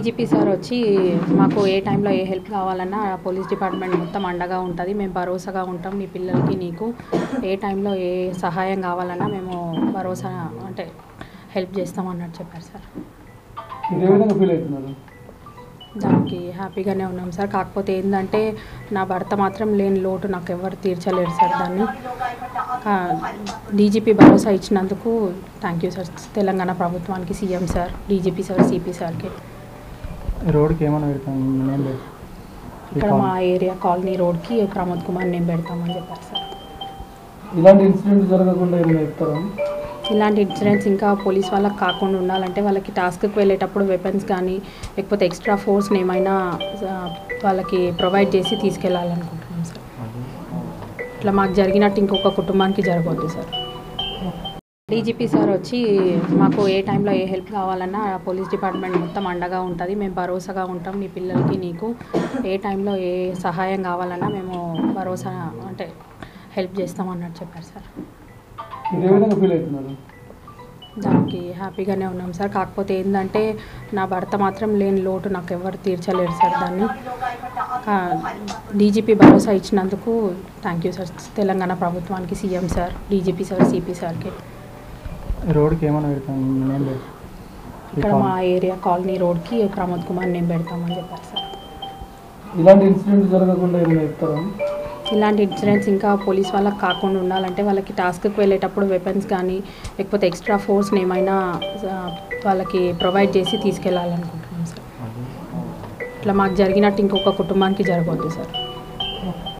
DGP sir వచ్చి మాకు ఏ టైంలో ఏ హెల్ప్ కావాలన్నా పోలీస్ డిపార్ట్మెంట్ మొత్తం అండగా ఉంటుంది. మేము భరోసాగా ఉంటాం. మీ పిల్లలకి నీకు ఏ టైంలో ఏ సహాయం కావాలన్నా మేము భరోసా అంటే హెల్ప్ చేస్తామన్నట్టు చెప్పారు సార్. దానికి హ్యాపీగానే ఉన్నాం సార్. కాకపోతే ఏంటంటే నా భర్త మాత్రం లేని లోటు నాకు ఎవరు తీర్చలేరు సార్. దాన్ని డీజీపీ భరోసా ఇచ్చినందుకు థ్యాంక్ యూ సార్. తెలంగాణ ప్రభుత్వానికి, CM sir, DGP sir, CP సార్కి. రోడ్కి ఏమైనా పెడతాం ఇక్కడ మా ఏరియా కాలనీ రోడ్కి ప్రమోద్ కుమార్ నేమ్ పెడతామని చెప్పారు సార్. ఇలాంటి ఇన్సిడెంట్ జరగకుండా ఏమైనా చెప్తారా? ఇలాంటి ఇన్సిడెంట్స్ ఇంకా పోలీస్ వాళ్ళకి కాకుండా ఉండాలంటే వాళ్ళకి టాస్క్కి వెళ్ళేటప్పుడు వెపన్స్ కానీ లేకపోతే ఎక్స్ట్రా ఫోర్స్ని ఏమైనా వాళ్ళకి ప్రొవైడ్ చేసి తీసుకెళ్ళాలనుకుంటున్నాం సార్. ఇట్లా మాకు జరిగినట్టు ఇంకొక కుటుంబానికి జరగవద్దు సార్. డీజీపీ సార్ వచ్చి మాకు ఏ టైంలో ఏ హెల్ప్ కావాలన్నా పోలీస్ డిపార్ట్మెంట్ మొత్తం అండగా ఉంటుంది. మేము భరోసాగా ఉంటాం. మీ పిల్లలకి నీకు ఏ టైంలో ఏ సహాయం కావాలన్నా మేము భరోసా అంటే హెల్ప్ చేస్తామన్నట్టు చెప్పారు సార్. దానికి హ్యాపీగానే ఉన్నాం సార్. కాకపోతే ఏంటంటే నా భర్త మాత్రం లేని లోటు నాకు ఎవరు తీర్చలేరు సార్. దాన్ని డీజీపీ భరోసా ఇచ్చినందుకు థ్యాంక్ యూ సార్. తెలంగాణ ప్రభుత్వానికి, CM sir, DGP sir, CP సార్కి. రోడ్కి ఏమైనా పెడతాం ఇక్కడ మా ఏరియా కాలనీ రోడ్కి ప్రమోద్ కుమార్ నేమ్ పెడతామని చెప్పారు సార్. ఇలాంటి ఇన్సిడెంట్ జరగకుండా ఏమైనా చెప్తారా? ఇలాంటి ఇన్సిడెంట్స్ ఇంకా పోలీస్ వాళ్ళకి కాకుండా ఉండాలంటే వాళ్ళకి టాస్క్కి వెళ్ళేటప్పుడు వెపన్స్ కానీ లేకపోతే ఎక్స్ట్రా ఫోర్స్ని ఏమైనా వాళ్ళకి ప్రొవైడ్ చేసి తీసుకెళ్ళాలనుకుంటున్నాం సార్. ఇట్లా మాకు జరిగినట్టు ఇంకొక కుటుంబానికి జరగవద్దు సార్.